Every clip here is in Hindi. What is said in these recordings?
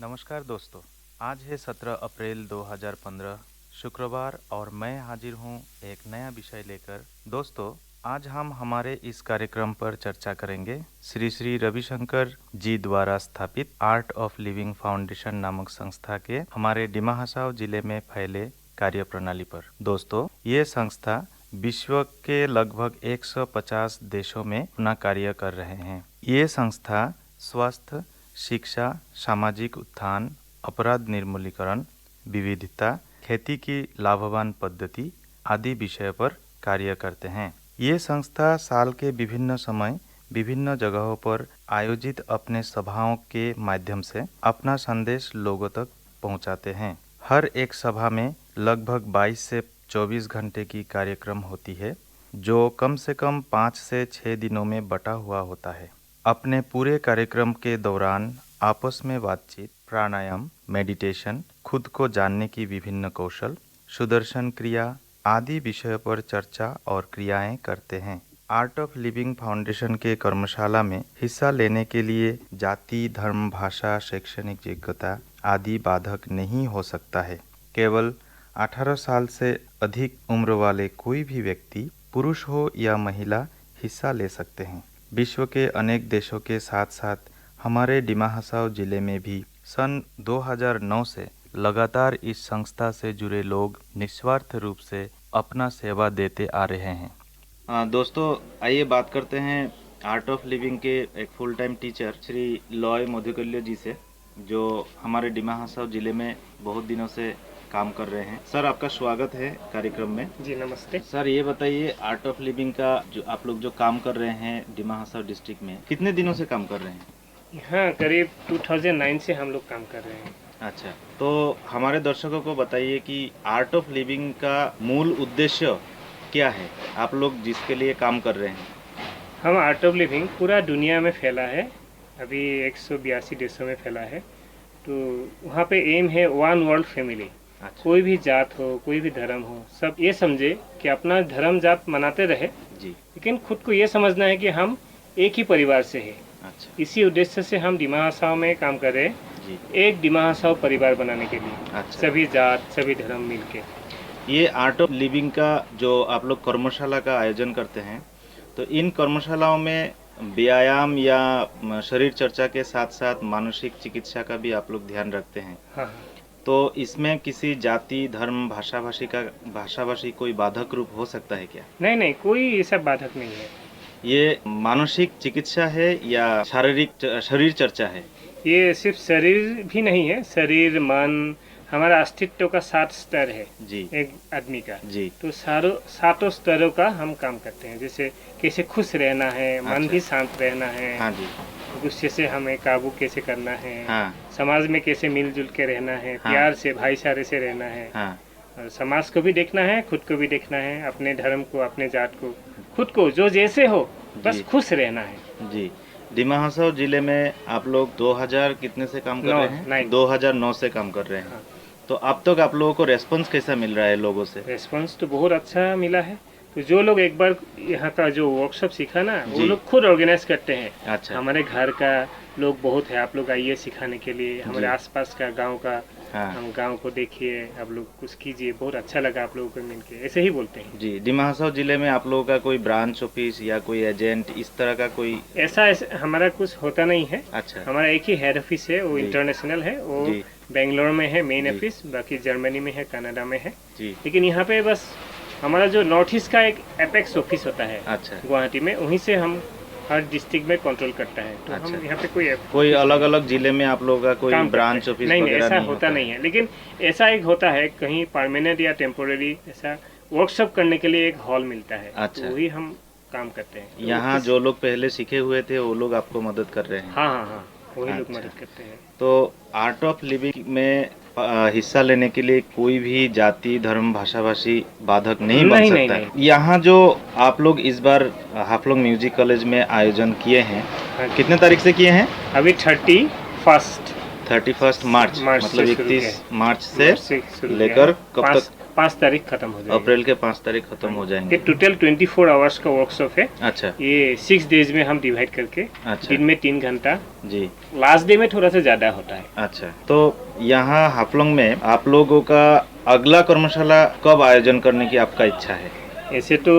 नमस्कार दोस्तों। आज है 17 अप्रैल 2015 शुक्रवार और मैं हाजिर हूँ एक नया विषय लेकर। दोस्तों, आज हम हमारे इस कार्यक्रम पर चर्चा करेंगे श्री श्री रविशंकर जी द्वारा स्थापित आर्ट ऑफ लिविंग फाउंडेशन नामक संस्था के हमारे डिमा हसाओ जिले में फैले कार्य प्रणाली पर। दोस्तों, ये संस्था विश्व के लगभग 150 देशों में अपना कार्य कर रहे हैं। ये संस्था स्वास्थ्य, शिक्षा, सामाजिक उत्थान, अपराध निर्मूलीकरण, विविधता, खेती की लाभवान पद्धति आदि विषय पर कार्य करते हैं। ये संस्था साल के विभिन्न समय विभिन्न जगहों पर आयोजित अपने सभाओं के माध्यम से अपना संदेश लोगों तक पहुंचाते हैं। हर एक सभा में लगभग 22 से 24 घंटे की कार्यक्रम होती है, जो कम से कम 5 से 6 दिनों में बटा हुआ होता है। अपने पूरे कार्यक्रम के दौरान आपस में बातचीत, प्राणायाम, मेडिटेशन, खुद को जानने की विभिन्न कौशल, सुदर्शन क्रिया आदि विषयों पर चर्चा और क्रियाएं करते हैं। आर्ट ऑफ लिविंग फाउंडेशन के कर्मशाला में हिस्सा लेने के लिए जाति, धर्म, भाषा, शैक्षणिक योग्यता आदि बाधक नहीं हो सकता है। केवल 18 साल से अधिक उम्र वाले कोई भी व्यक्ति, पुरुष हो या महिला, हिस्सा ले सकते हैं। विश्व के अनेक देशों के साथ साथ हमारे डिमा हसाओ जिले में भी सन 2009 से लगातार इस संस्था से जुड़े लोग निस्वार्थ रूप से अपना सेवा देते आ रहे हैं। दोस्तों, आइए बात करते हैं आर्ट ऑफ लिविंग के एक full time teacher Shri Loy Madhukalya ji से, जो हमारे डिमा हसाओ जिले में बहुत दिनों से काम कर रहे हैं। सर, आपका स्वागत है कार्यक्रम में। जी नमस्ते सर, ये बताइए, आर्ट ऑफ लिविंग का जो आप लोग जो काम कर रहे हैं डिमा हसाओ डिस्ट्रिक्ट में, कितने दिनों से काम कर रहे हैं? हाँ, करीब 2009 से हम लोग काम कर रहे हैं। अच्छा, तो हमारे दर्शकों को बताइए कि आर्ट ऑफ लिविंग का मूल उद्देश्य क्या है, आप लोग जिसके लिए काम कर रहे हैं? हम आर्ट ऑफ लिविंग पूरा दुनिया में फैला है, अभी 182 देशों में फैला है। तो वहाँ पे एम है वन वर्ल्ड फैमिली। अच्छा। कोई भी जात हो, कोई भी धर्म हो, सब ये समझे कि अपना धर्म जात मनाते रहे जी। लेकिन खुद को ये समझना है कि हम एक ही परिवार से है। अच्छा। इसी उद्देश्य से हम डिमा हसाओ में काम कर रहे हैं जी। एक डिमा हसाओ परिवार बनाने के लिए। अच्छा। सभी जात, सभी धर्म मिल के। ये आर्ट ऑफ लिविंग का जो आप लोग कर्मशाला का आयोजन करते हैं, तो इन कर्मशालाओं में व्यायाम या शरीर चर्चा के साथ साथ मानसिक चिकित्सा का भी आप लोग ध्यान रखते हैं। हाँ। तो इसमें किसी जाति, धर्म, भाषाभाषी कोई बाधक रूप हो सकता है क्या? नहीं, कोई ऐसा बाधक नहीं है। ये मानसिक चिकित्सा है या शरीर चर्चा है? ये सिर्फ शरीर भी नहीं है, शरीर, मन, हमारा अस्तित्व का 7 स्तर है जी। एक आदमी का। जी। तो सातों स्तरों का हम काम करते हैं। जैसे कैसे खुश रहना है, मन अच्छा। भी शांत रहना है। हाँ जी। गुस्से से हमें काबू कैसे करना है। हाँ। समाज में कैसे मिलजुल के रहना है। हाँ। प्यार से, भाईचारे से रहना है। हाँ। और समाज को भी देखना है, खुद को भी देखना है, अपने धर्म को, अपने जात को, खुद को जो जैसे हो बस जी। खुश रहना है। जी। डिमा हसाओ जिले में आप लोग 2000 कितने से काम कर रहे हैं? 2009 से काम कर रहे हैं। हाँ। तो अब तक आप लोगों को रेस्पॉन्स कैसा मिल रहा है लोगों से? रेस्पॉन्स तो बहुत अच्छा मिला है। तो जो लोग एक बार यहाँ का जो वर्कशॉप सीखा ना, वो जी। लोग खुद ऑर्गेनाइज करते हैं। अच्छा। हमारे घर का लोग बहुत है, आप लोग आइए सिखाने के लिए। हमारे जी। आसपास का गांव का, हाँ। हम गांव को देखिए, आप लोग कुछ कीजिए, बहुत अच्छा लगा आप लोगों को मिलके, ऐसे ही बोलते हैं। जी। डिमा हसाओ जिले में आप लोगों का कोई ब्रांच ऑफिस या कोई एजेंट इस तरह का कोई? ऐसा हमारा कुछ होता नहीं है। अच्छा। हमारा एक ही हेड ऑफिस है, वो जी। इंटरनेशनल है, वो जी। बेंगलोर में है मेन जी। ऑफिस, बाकी जर्मनी में है, कनाडा में है। जी। लेकिन यहाँ पे बस हमारा जो नॉर्थ ईस्ट का एक एपेक्स ऑफिस होता है अच्छा। गुवाहाटी में, वहीं से हम हर डिस्ट्रिक्ट में कंट्रोल करता है। तो अच्छा। हम यहाँ पे कोई अलग अलग जिले में आप लोगों का कोई काम ब्रांच ऑफिस नहीं, वगैरह ऐसा नहीं होता नहीं है। लेकिन ऐसा एक होता है, कहीं परमानेंट या टेम्पोररी ऐसा वर्कशॉप करने के लिए एक हॉल मिलता है। अच्छा। तो वही हम काम करते हैं। तो यहाँ जो लोग पहले सीखे हुए थे वो लोग आपको मदद कर रहे हैं? हाँ, वही लोग अच्छा। मदद करते हैं। तो आर्ट ऑफ लिविंग में हिस्सा लेने के लिए कोई भी जाति, धर्म, भाषाभाषी बाधक नहीं बन सकता है। यहाँ जो आप लोग इस बार हाफलोंग म्यूजिक कॉलेज में आयोजन किए हैं, हाँ। कितने तारीख से किए हैं? अभी 31 31 मार्च, मार्च मतलब से शुरू 31 किया। मार्च से शुरू लेकर किया है। कब तक? 5 तारीख खत्म हो जाएगा। अप्रैल के 5 तारीख खत्म हो ये जाएंगे। टोटल 24 आवर्स का वर्कशॉप है। अच्छा ये 6 डेज में हम डिवाइड करके, अच्छा दिन में 3 घंटा, जी। लास्ट डे में थोड़ा सा ज़्यादा होता है। अच्छा, तो यहाँ हाफलोंग में आप लोगों का अगला कर्मशाला कब आयोजन करने की आपका इच्छा है? ऐसे तो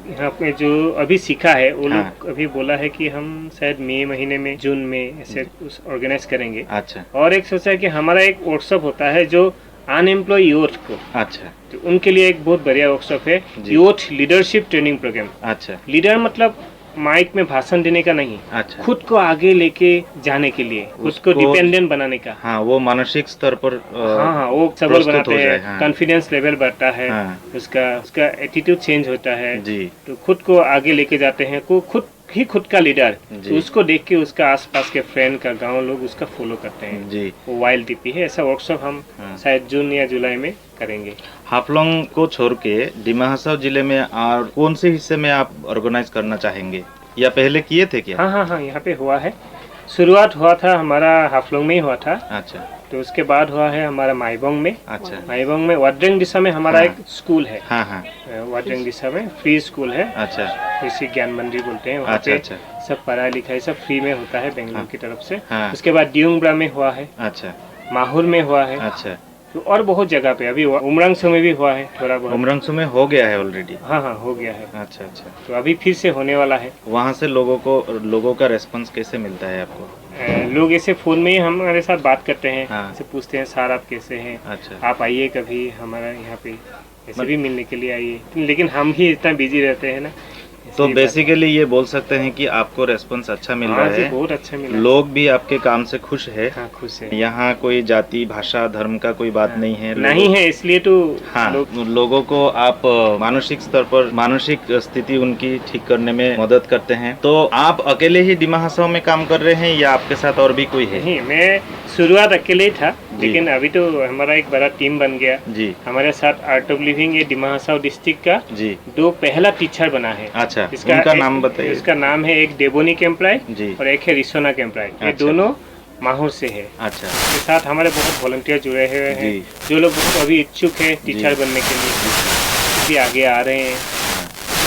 यहाँ पे जो अभी सीखा है वो हाँ। लोग अभी बोला है कि हम शायद मई महीने में, जून में ऐसे ऑर्गेनाइज करेंगे। अच्छा और एक सोचा है कि हमारा एक वर्कशॉप होता है जो अनएम्प्लॉय यूथ को, अच्छा तो उनके लिए एक बहुत बढ़िया वर्कशॉप है, जी। Youth leadership training program. अच्छा लीडर मतलब माइक में भाषण देने का नहीं, अच्छा खुद को आगे लेके जाने के लिए, खुद को उसको- डिपेंडेंट बनाने का। हाँ, वो मानसिक स्तर पर हाँ, वो सबल प्रस्तुत बनाते हो जाए, हैं, हाँ। कॉन्फिडेंस लेवल बढ़ता है, हाँ। उसका उसका एटीट्यूड चेंज होता है, जी तो खुद को आगे लेके जाते हैं, को खुद का लीडर, जी। तो उसको देख के उसका आसपास के फ्रेंड का, गांव लोग उसका फॉलो करते हैं। जी। वो वाइल्ड टीपी है। ऐसा वर्कशॉप हम हाँ। शायद जून या जुलाई में करेंगे। हाफलोंग को छोड़ के डिमा हसाओ जिले में और कौन से हिस्से में आप ऑर्गेनाइज करना चाहेंगे, या पहले किए थे क्या? हाँ, यहाँ पे हुआ है। शुरुआत हुआ था हमारा हाफलोंग में ही हुआ था, अच्छा तो उसके बाद हुआ है हमारा माईबोंग में। अच्छा माईबोंग में वाड्रेंग दिशा में हमारा हाँ। एक स्कूल है। हाँ हाँ वाड्रेंग दिशा में फ्री स्कूल है, अच्छा कृषि ज्ञान मंदिर बोलते हैं। वहाँ अच्छा पे अच्छा सब पढ़ाई लिखाई सब फ्री में होता है बेंगलुरु हाँ। की तरफ से। हाँ। उसके बाद डियोंगब्रा में हुआ है, अच्छा माहुर में हुआ है, अच्छा तो और बहुत जगह पे, अभी उमरंगसो में भी हुआ है थोड़ा बहुत। उमरंगसो में हो गया है ऑलरेडी? हाँ, हो गया है। अच्छा अच्छा, तो अभी फिर से होने वाला है। वहाँ से लोगों का रेस्पॉन्स कैसे मिलता है आपको? लोग ऐसे फोन में ही हमारे साथ बात करते हैं, हाँ। ऐसे पूछते हैं सर आप कैसे हैं, अच्छा आप आइए कभी हमारा यहाँ पे, ऐसे भी मिलने के लिए आइए। लेकिन हम ही इतना बिजी रहते हैं ना, तो इसलिए बेसिकली ये बोल सकते हैं कि आपको रेस्पॉन्स अच्छा मिल हाँ रहा जी, है, बहुत अच्छा मिला। लोग भी आपके काम से खुश है। हाँ, खुश है। यहाँ कोई जाति भाषा धर्म का कोई बात नहीं है। नहीं है, इसलिए तो हाँ, लोग लोगों को आप मानसिक स्तर पर मानसिक स्थिति उनकी ठीक करने में मदद करते हैं। तो आप अकेले ही डिमा हसाओ में काम कर रहे हैं या आपके साथ और भी कोई है? नहीं, मैं शुरुआत अकेले ही था, जी। लेकिन अभी तो हमारा एक बड़ा टीम बन गया। जी हमारे साथ आर्ट ऑफ लिविंग ये डिमा हसाओ डिस्ट्रिक्ट का जी दो पहला टीचर बना है। अच्छा, उनका नाम बताइए। इसका नाम है, एक डेबोनी कैंप्राय जी और एक है रिसोना कैंप्राय। ये अच्छा। दोनों माहौर से है। अच्छा इसके साथ हमारे बहुत वॉलंटियर जुड़े हुए हैं, जी। जो लोग बहुत अभी इच्छुक है टीचर जी। बनने के लिए, भी आगे आ रहे हैं।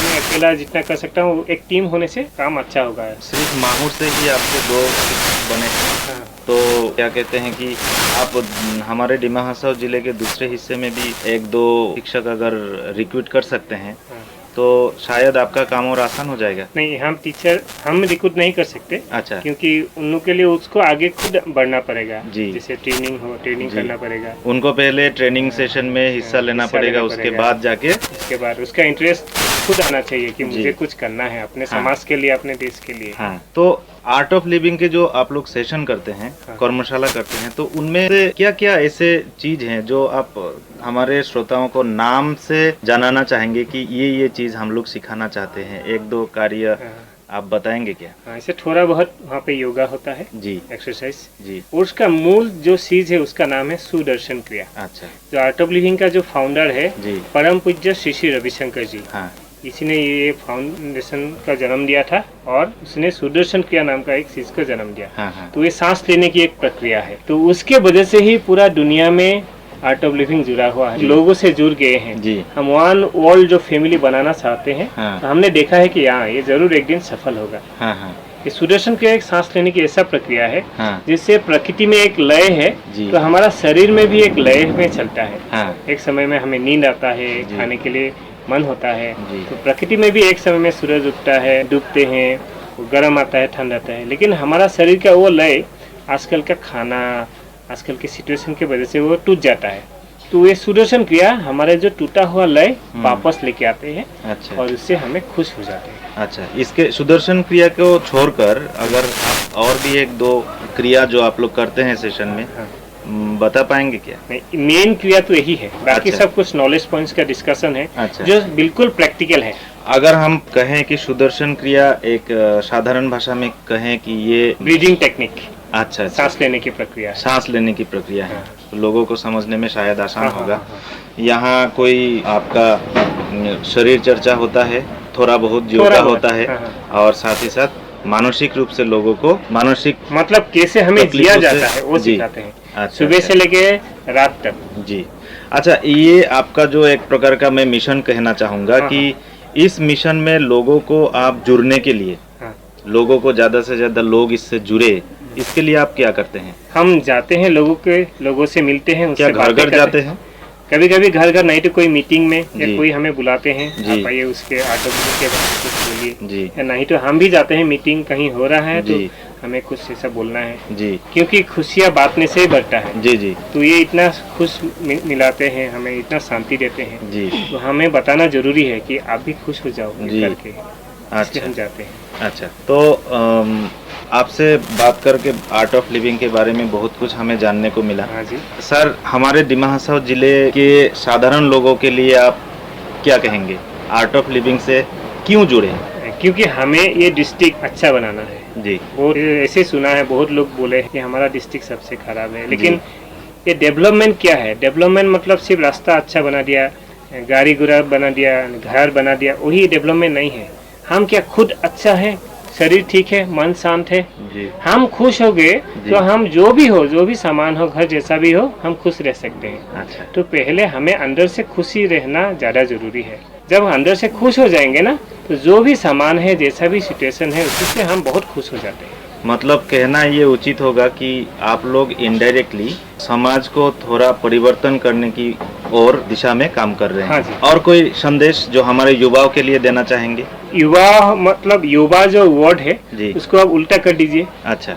मैं अकेला जितना कर सकता हूँ, एक टीम होने से काम अच्छा होगा। सिर्फ माहौर से ही आपके 2 शिक्षक बने हैं। हाँ। तो क्या कहते हैं कि आप हमारे डिमा हसाओ जिले के दूसरे हिस्से में भी 1-2 शिक्षक अगर रिक्रूट कर सकते हैं हाँ। तो शायद आपका काम और आसान हो जाएगा। नहीं, हम टीचर हम रिक्रूट नहीं कर सकते, अच्छा क्योंकि उन लोग के लिए उसको आगे खुद बढ़ना पड़ेगा। जी। जैसे ट्रेनिंग जी। करना पड़ेगा, उनको पहले ट्रेनिंग सेशन में हिस्सा लेना पड़ेगा, उसके बाद जाके उसके बाद उसका इंटरेस्ट खुद आना चाहिए कि जी। मुझे कुछ करना है अपने हाँ। समाज के लिए, अपने देश के लिए। हाँ। तो आर्ट ऑफ लिविंग के जो आप लोग सेशन करते हैं, हाँ। कर्मशाला करते हैं, तो उनमें से क्या क्या ऐसे चीज हैं जो आप हमारे श्रोताओं को नाम से जानना चाहेंगे कि ये चीज हम लोग सिखाना चाहते हैं? 1-2 कार्य हाँ। आप बताएंगे क्या? हाँ, ऐसे थोड़ा बहुत वहाँ पे योगा होता है, जी एक्सरसाइज। जी और उसका मूल जो चीज है उसका नाम है सुदर्शन क्रिया। अच्छा जो आर्ट ऑफ लिविंग का जो फाउंडर है, जी परम पूज्य श्री श्री रविशंकर जी, हाँ इसी ने ये फाउंडेशन का जन्म दिया था, और उसने सुदर्शन क्रिया नाम का एक चीज का जन्म दिया। हाँ हाँ तो ये सांस लेने की एक प्रक्रिया है, तो उसके वजह से ही पूरा दुनिया में आर्ट ऑफ लिविंग जुड़ा हुआ है, लोगों से जुड़ गए हैं। जी हम वन वर्ल्ड जो फैमिली बनाना चाहते हैं, हाँ। तो हमने देखा है कि हाँ, ये जरूर एक दिन सफल होगा। हाँ हाँ ये सुदर्शन क्रिया एक सांस लेने की ऐसा प्रक्रिया है हाँ जिससे प्रकृति में एक लय है, जी। तो हमारा शरीर में भी एक लय में चलता है। हाँ एक समय में हमें नींद आता है, जी। खाने के लिए मन होता है, जी। तो प्रकृति में भी एक समय में सूरज उगता है, डूबते हैं, वो गर्म आता है, ठंड आता है, लेकिन हमारा शरीर का वो लय आजकल का खाना, आजकल की सिचुएशन की वजह से वो टूट जाता है। तो ये सुदर्शन क्रिया हमारे जो टूटा हुआ लय वापस लेके आते हैं, अच्छा और उससे हमें खुश हो जाते हैं। अच्छा, इसके सुदर्शन क्रिया को छोड़कर अगर आप और भी 1-2 क्रिया जो आप लोग करते हैं सेशन में, हाँ। बता पाएंगे क्या? नहीं, मेन क्रिया तो यही है, बाकी अच्छा। सब कुछ नॉलेज पॉइंट्स का डिस्कशन है, अच्छा। जो बिल्कुल प्रैक्टिकल है। अगर हम कहें कि सुदर्शन क्रिया एक साधारण भाषा में कहें कि ये ब्रीदिंग टेक्निक, अच्छा सांस लेने की प्रक्रिया है। सांस लेने की प्रक्रिया है, तो लोगों को समझने में शायद आसान हाँ, होगा। हाँ, यहाँ कोई आपका शरीर चर्चा होता है, थोड़ा बहुत योगा थोड़ा बहुत, होता है, हाँ, और साथ ही साथ मानसिक रूप से लोगों को मानसिक मतलब कैसे हमें तकलीफों जिया से- जाता है वो जी। सिखाते हैं, अच्छा, सुबह अच्छा। से लेके रात तक। जी। अच्छा, ये आपका जो एक प्रकार का मैं मिशन कहना चाहूँगा हाँ, कि इस मिशन में लोगों को आप जुड़ने के लिए, हाँ। लोगों को ज़्यादा से ज़्यादा लोग इससे जुड़े, इसके लिए आप क्या करते हैं? हम जाते हैं लोगों से मिलते हैं, क्या उससे बातें घर-घर करते जाते हैं। हैं? कभी कभी घर घर नहीं तो कोई मीटिंग में या जी। कोई हमें बुलाते हैं, जी। आप आइए उसके ऑटो के बारे में कुछ बोलिए, जी। या नहीं तो हम भी जाते हैं, मीटिंग कहीं हो रहा है तो जी। हमें कुछ ऐसा बोलना है, जी। क्योंकि खुशियाँ बांटने से ही बढ़ता है। जी, जी। तो ये इतना खुश मिलाते हैं, हमें इतना शांति देते हैं, जी। तो हमें बताना जरूरी है कि आप भी खुश हो जाओ जी। करके, इसलिए अच्छा। हम जाते हैं। अच्छा, तो आपसे बात करके आर्ट ऑफ लिविंग के बारे में बहुत कुछ हमें जानने को मिला। हाँ जी। सर, हमारे दिमा हसाओ जिले के साधारण लोगों के लिए आप क्या कहेंगे? आर्ट ऑफ लिविंग से क्यों जुड़े? क्योंकि हमें ये डिस्ट्रिक्ट अच्छा बनाना है। जी। और ऐसे सुना है, बहुत लोग बोले हैं कि हमारा डिस्ट्रिक्ट सबसे खराब है, लेकिन ये डेवलपमेंट क्या है? डेवलपमेंट मतलब सिर्फ रास्ता अच्छा बना दिया, गाड़ी गुड़ा बना दिया, घर बना दिया, वही डेवलपमेंट नहीं है। हम क्या खुद अच्छा है, शरीर ठीक है, मन शांत है, जी। हम खुश हो गए जी। तो हम जो भी हो, जो भी सामान हो, घर जैसा भी हो, हम खुश रह सकते हैं। अच्छा। तो पहले हमें अंदर से खुशी रहना ज़्यादा जरूरी है। जब अंदर से खुश हो जाएंगे ना, तो जो भी सामान है, जैसा भी सिचुएशन है, उससे हम बहुत खुश हो जाते हैं। मतलब कहना ये उचित होगा कि आप लोग इनडायरेक्टली समाज को थोड़ा परिवर्तन करने की और दिशा में काम कर रहे हैं। हाँ जी। और कोई संदेश जो हमारे युवाओं के लिए देना चाहेंगे? युवा मतलब युवा जो वर्ड है, जी। उसको आप उल्टा कर दीजिए, अच्छा।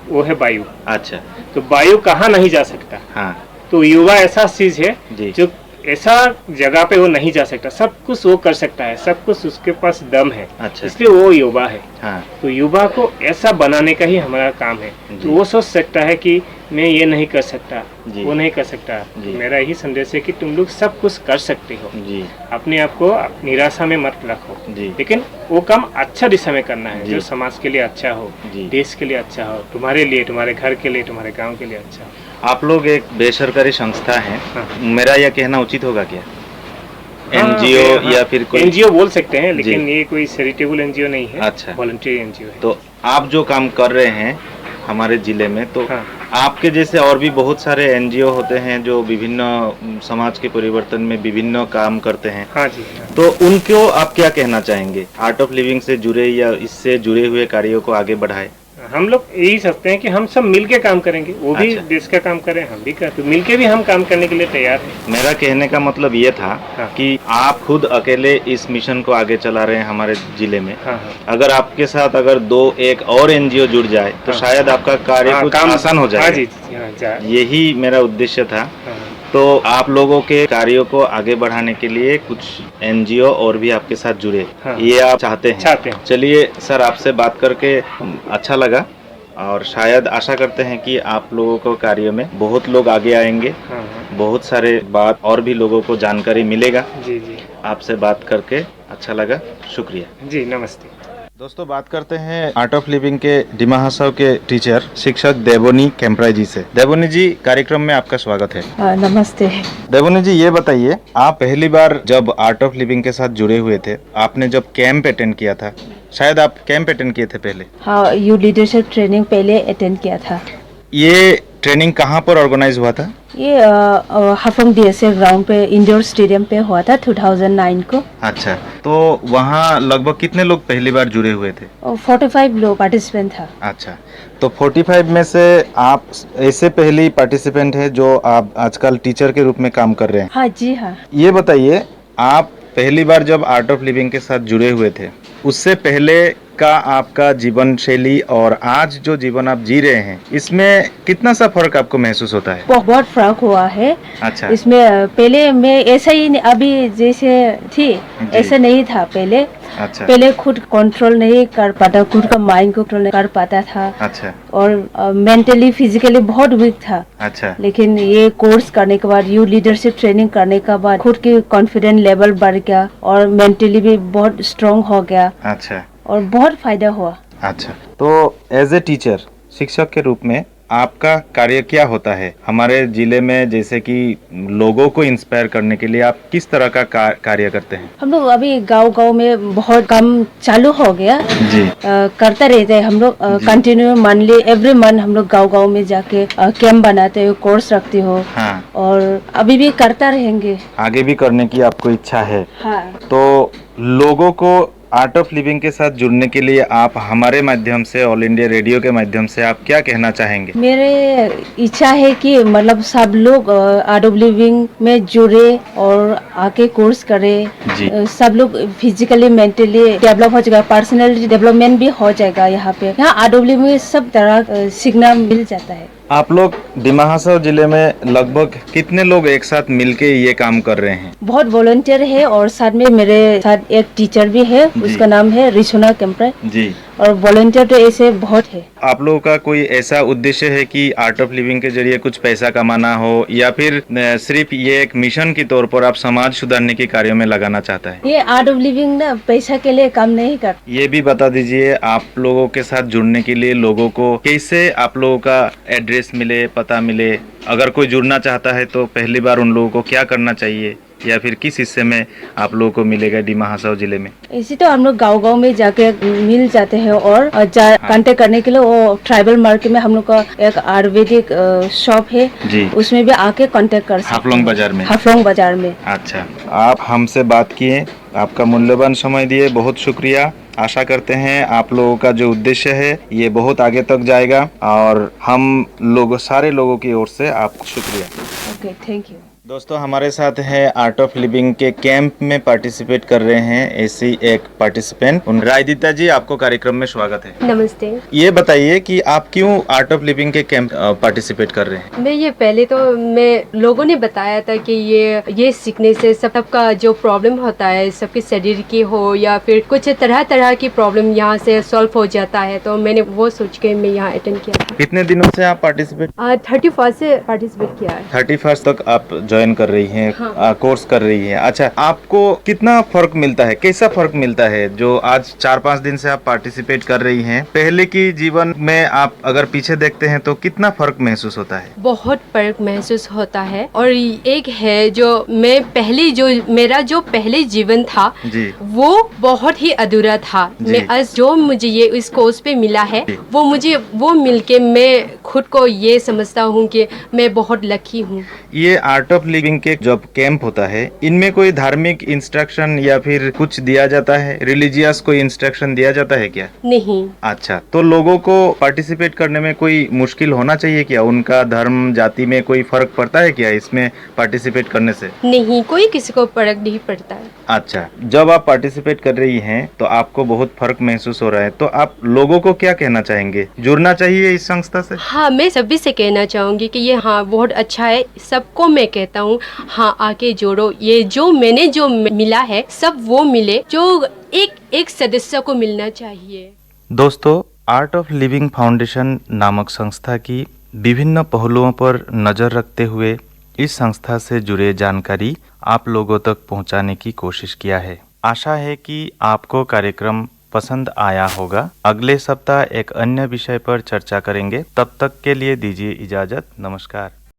वो है वायु। अच्छा। तो वायु कहाँ नहीं जा सकता, हाँ। तो युवा ऐसा चीज है जी। जो ऐसा जगह पे वो नहीं जा सकता, सब कुछ वो कर सकता है, सब कुछ उसके पास दम है, अच्छा। इसलिए वो युवा है। हाँ। तो युवा को ऐसा बनाने का ही हमारा काम है। जी। तो वो सोच सकता है कि मैं ये नहीं कर सकता, जी। वो नहीं कर सकता। जी। मेरा यही संदेश है कि तुम लोग सब कुछ कर सकते हो, जी। अपने आप को निराशा में मत रखो, जी। लेकिन वो काम अच्छा दिशा में करना है, जी। जो समाज के लिए अच्छा हो, जी। देश के लिए अच्छा हो, तुम्हारे लिए, तुम्हारे घर के लिए, तुम्हारे गांव के लिए अच्छा हो। आप लोग एक बेसरकारी संस्था हैं। हाँ। मेरा यह कहना उचित होगा क्या? हाँ, एनजीओ हाँ, या फिर कोई? एनजीओ बोल सकते हैं, लेकिन जी। ये कोई चैरिटेबल एनजीओ नहीं है। अच्छा। वॉलंटियर एनजीओ है। तो आप जो काम कर रहे हैं हमारे जिले में, तो हाँ। आपके जैसे और भी बहुत सारे एनजीओ होते हैं जो विभिन्न समाज के परिवर्तन में विभिन्न काम करते हैं। हाँ जी। हाँ। तो उनको आप क्या कहना चाहेंगे? आर्ट ऑफ लिविंग से जुड़े या इससे जुड़े हुए कार्यों को आगे बढ़ाए? हम लोग यही सोचते हैं कि हम सब मिलके काम करेंगे, वो भी अच्छा। देश का काम करें, हम भी करें, तो मिलके भी हम काम करने के लिए तैयार हैं। मेरा कहने का मतलब ये था हाँ। कि आप खुद अकेले इस मिशन को आगे चला रहे हैं हमारे जिले में। हाँ, हाँ। अगर आपके साथ अगर एक और एनजीओ जुड़ जाए तो हाँ। शायद आपका कार्य हाँ, कुछ आसान हो हाँ जाएगा। जी, हाँ, यही मेरा उद्देश्य था। हाँ। तो आप लोगों के कार्यों को आगे बढ़ाने के लिए कुछ एनजीओ और भी आपके साथ जुड़े, हाँ। ये आप चाहते चाहते हैं? हैं। चलिए सर, आपसे बात करके अच्छा लगा और शायद आशा करते हैं कि आप लोगों को कार्य में बहुत लोग आगे आएंगे, हाँ, हाँ। बहुत सारे बात और भी लोगों को जानकारी मिलेगा। जी जी आपसे बात करके अच्छा लगा, शुक्रिया जी, नमस्ते। दोस्तों। बात करते हैं आर्ट ऑफ लिविंग के डिमा हसाओ के टीचर शिक्षक देवोनी कैम्प्राई जी से। देवोनी जी, कार्यक्रम में आपका स्वागत है। नमस्ते। देवोनी जी, ये बताइए, आप पहली बार जब आर्ट ऑफ लिविंग के साथ जुड़े हुए थे, आपने जब कैंप अटेंड किया था, शायद आप कैंप अटेंड किए थे पहले? हाँ, यू लीडरशिप ट्रेनिंग पहले अटेंड किया था। ये ट्रेनिंग कहाँ पर ऑर्गेनाइज हुआ था? ये हफंग डीएसए ग्राउंड पे, इंडोर स्टेडियम पे हुआ था 2009 को। अच्छा, तो वहाँ लगभग कितने लोग पहली बार जुड़े हुए थे? 45 लोग पार्टिसिपेंट था। अच्छा, तो 45 में से आप ऐसे पहली पार्टिसिपेंट है जो आप आजकल टीचर के रूप में काम कर रहे हैं। हाँ जी। हाँ, ये बताइए, आप पहली बार जब आर्ट ऑफ लिविंग के साथ जुड़े हुए थे, उससे पहले का आपका जीवन शैली और आज जो जीवन आप जी रहे हैं, इसमें कितना सा फर्क आपको महसूस होता है? बहुत फर्क हुआ है। अच्छा। इसमें पहले मैं ऐसा ही अभी जैसे थी ऐसा नहीं था पहले। अच्छा। पहले खुद कंट्रोल नहीं कर पाता, खुद का माइंड कंट्रोल नहीं कर पाता था। अच्छा। और मेंटली फिजिकली बहुत वीक था। अच्छा। लेकिन ये कोर्स करने के बाद, यू लीडरशिप ट्रेनिंग करने के बाद खुद की कॉन्फिडेंस लेवल बढ़ गया और मेंटली भी बहुत स्ट्रांग हो गया। अच्छा। और बहुत फायदा हुआ। अच्छा, तो एज ए टीचर, शिक्षक के रूप में आपका कार्य क्या होता है हमारे जिले में, जैसे कि लोगों को इंस्पायर करने के लिए आप किस तरह का कार्य करते हैं? हम लोग अभी गांव-गांव में बहुत काम चालू हो गया। जी। करते रहते हैं हम लोग कंटिन्यू मंथली एवरी मंथ हम लोग गांव-गांव में जाके कैंप बनाते हो, कोर्स रखते हो। हाँ। और अभी भी करता रहेंगे। आगे भी करने की आपको इच्छा है? हाँ। तो लोगों को आर्ट ऑफ लिविंग के साथ जुड़ने के लिए आप हमारे माध्यम से, ऑल इंडिया रेडियो के माध्यम से आप क्या कहना चाहेंगे? मेरे इच्छा है कि मतलब सब लोग आर्ट ऑफ लिविंग में जुड़े और आके कोर्स करे। जी। सब लोग फिजिकली मेंटली डेवलप हो जाएगा, पर्सनैलिटी डेवलपमेंट भी हो जाएगा। यहाँ पे आर्ट ऑफ लिविंग में सब तरह सीखना मिल जाता है। आप लोग डिमा हासाओ जिले में लगभग कितने लोग एक साथ मिलके ये काम कर रहे हैं? बहुत वॉलंटियर है और साथ में मेरे साथ एक टीचर भी है, उसका नाम है रिशोना केम्प्रे जी। और वॉलंटियर तो ऐसे बहुत है। आप लोगों का कोई ऐसा उद्देश्य है कि आर्ट ऑफ लिविंग के जरिए कुछ पैसा कमाना हो, या फिर सिर्फ ये एक मिशन के तौर पर आप समाज सुधारने के कार्यों में लगाना चाहता है? ये आर्ट ऑफ लिविंग ना पैसा के लिए काम नहीं कर। ये भी बता दीजिए, आप लोगों के साथ जुड़ने के लिए लोगों को कैसे आप लोगों का एड्रेस मिले, पता मिले? अगर कोई जुड़ना चाहता है तो पहली बार उन लोगों को क्या करना चाहिए, या फिर किस हिस्से में आप लोगों को मिलेगा डिमा हासाओ जिले में? इसी तो हम लोग गाँव-गाँव में जाके मिल जाते हैं और कांटेक्ट करने के लिए वो ट्राइबल मार्केट में हम लोग का एक आयुर्वेदिक शॉप है जी। उसमें भी आके कांटेक्ट कर सकते हैं। हाफलोंग बाजार में? हाफलोंग बाजार में। अच्छा, आप हमसे बात किए, आपका मूल्यवान समय दिए, बहुत शुक्रिया। आशा करते हैं आप लोगों का जो उद्देश्य है ये बहुत आगे तक जाएगा, और हम लोग सारे लोगों की ओर से आपको शुक्रिया। Okay, thank you. दोस्तों, हमारे साथ है आर्ट ऑफ लिविंग के कैंप में पार्टिसिपेट कर रहे हैं ऐसी एक पार्टिसिपेंट। रायदीता जी, आपको कार्यक्रम में स्वागत है। नमस्ते। ये बताइए कि आप क्यों आर्ट ऑफ लिविंग के कैंप पार्टिसिपेट कर रहे हैं? मैं ये पहले तो मैं लोगों ने बताया था कि ये सीखने से सबका जो प्रॉब्लम होता है, सबके शरीर की हो या फिर कुछ तरह तरह की प्रॉब्लम यहाँ से सॉल्व हो जाता है, तो मैंने वो सोच के मैं यहाँ अटेंड किया था। कितने दिनों से आप पार्टिसिपेट? 31 से पार्टिसिपेट किया है। 31 तक आप ज्वाइन कर रही हैं? हाँ। कोर्स कर रही हैं। अच्छा, आपको कितना फर्क मिलता है, कैसा फर्क मिलता है जो आज 4-5 दिन से आप पार्टिसिपेट कर रही हैं? पहले की जीवन में आप अगर पीछे देखते हैं तो कितना फर्क महसूस होता है? बहुत फर्क महसूस होता है। और एक है जो मेरा जो पहले जीवन था जी। वो बहुत ही अधूरा था। मैं आज जो मुझे ये इस कोर्स पे मिला है वो मिलके मैं खुद को ये समझता हूँ कि मैं बहुत लकी हूँ। ये आर्ट ऑफ लिविंग के जब कैंप होता है, इनमें कोई धार्मिक इंस्ट्रक्शन या फिर कुछ दिया जाता है, रिलीजियस कोई इंस्ट्रक्शन दिया जाता है क्या? नहीं। अच्छा, तो लोगों को पार्टिसिपेट करने में कोई मुश्किल होना चाहिए क्या? उनका धर्म जाति में कोई फर्क पड़ता है क्या इसमें पार्टिसिपेट करने से? नहीं, कोई किसी को फर्क नहीं पड़ता है। अच्छा, जब आप पार्टिसिपेट कर रही हैं तो आपको बहुत फर्क महसूस हो रहा है, तो आप लोगों को क्या कहना चाहेंगे? जुड़ना चाहिए इस संस्था से? हाँ, मैं सभी से कहना चाहूँगी कि ये बहुत अच्छा है। सबको मैं कहता हूँ हाँ, आके जोड़ो। ये जो मैंने जो मिला है सब वो मिले जो एक सदस्य को मिलना चाहिए। दोस्तों, आर्ट ऑफ लिविंग फाउंडेशन नामक संस्था की विभिन्न पहलुओं पर नजर रखते हुए इस संस्था से जुड़े जानकारी आप लोगों तक पहुंचाने की कोशिश किया है। आशा है कि आपको कार्यक्रम पसंद आया होगा। अगले सप्ताह एक अन्य विषय पर चर्चा करेंगे। तब तक के लिए दीजिए इजाजत। नमस्कार।